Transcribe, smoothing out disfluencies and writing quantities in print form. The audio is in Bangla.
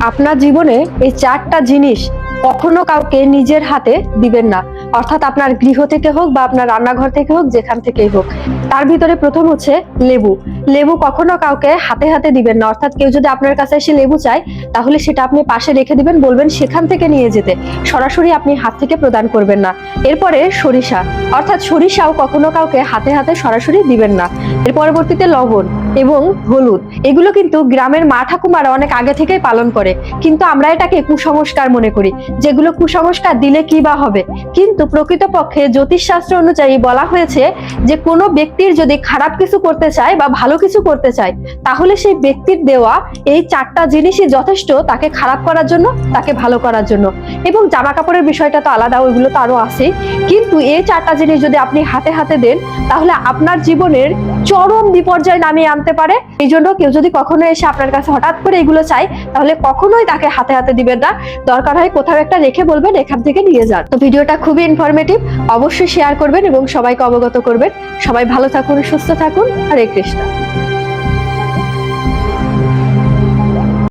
আপনার জীবনে এই 4টা জিনিস কখনো কাউকে নিজের হাতে দিবেন না, অর্থাৎ আপনার গৃহ থেকে হোক বা আপনার রান্নাঘর থেকে হোক, যেখান থেকেই হোক। তার ভিতরে প্রথম হচ্ছে লেবু। লেবু কখনো কাউকে হাতে হাতে দিবেন না, অর্থাৎ কেউ যদি আপনার কাছে এসে লেবু চায় তাহলে সেটা আপনি পাশে রেখে দিবেন, বলবেন সেখান থেকে নিয়ে যেতে, সরাসরি আপনি হাত থেকে প্রদান করবেন না। এরপরে সরিষা, অর্থাৎ সরিষাও কখনো কাউকে হাতে হাতে সরাসরি দিবেন না। এর পরবর্তীতে লবণ এবং হলুদ, এগুলো কিন্তু গ্রামের মা ঠাকুমারা অনেক আগে থেকেই পালন করে, কিন্তু আমরা এটাকে কুসংস্কার মনে করি, যেগুলো কুসংস্কার দিলে কি বা হবে। কিন্তু প্রকৃতপক্ষে জ্যোতিষশাস্ত্র অনুযায়ী বলা হয়েছে যে কোনো ব্যক্তির যদি খারাপ কিছু করতে চায় বা ভালো কিছু করতে চায়, তাহলে সেই ব্যক্তির দেওয়া এই 4টা জিনিসই যথেষ্ট তাকে খারাপ করার জন্য, তাকে ভালো করার জন্য। এবং জামা কাপড়ের বিষয়টা তো আলাদা, ওইগুলো তো আরো আছে, কিন্তু এই 4টা জিনিস যদি আপনি হাতে হাতে দেন তাহলে আপনার জীবনের চরম বিপর্যয় নামিয়ে আনতে পারে। এই জন্য কেউ যদি কখনো এসে আপনার কাছে হঠাৎ করে এগুলো চায় তাহলে কখনোই তাকে হাতে হাতে দিবেন না, দরকার হয় কোথাও একটা রেখে বলবেন এখান থেকে নিয়ে যান। তো ভিডিওটা খুবই ইনফরমেটিভ, অবশ্যই শেয়ার করবেন এবং সবাইকে অবগত করবেন। সবাই ভালো থাকুন, সুস্থ থাকুন, হরে কৃষ্ণ।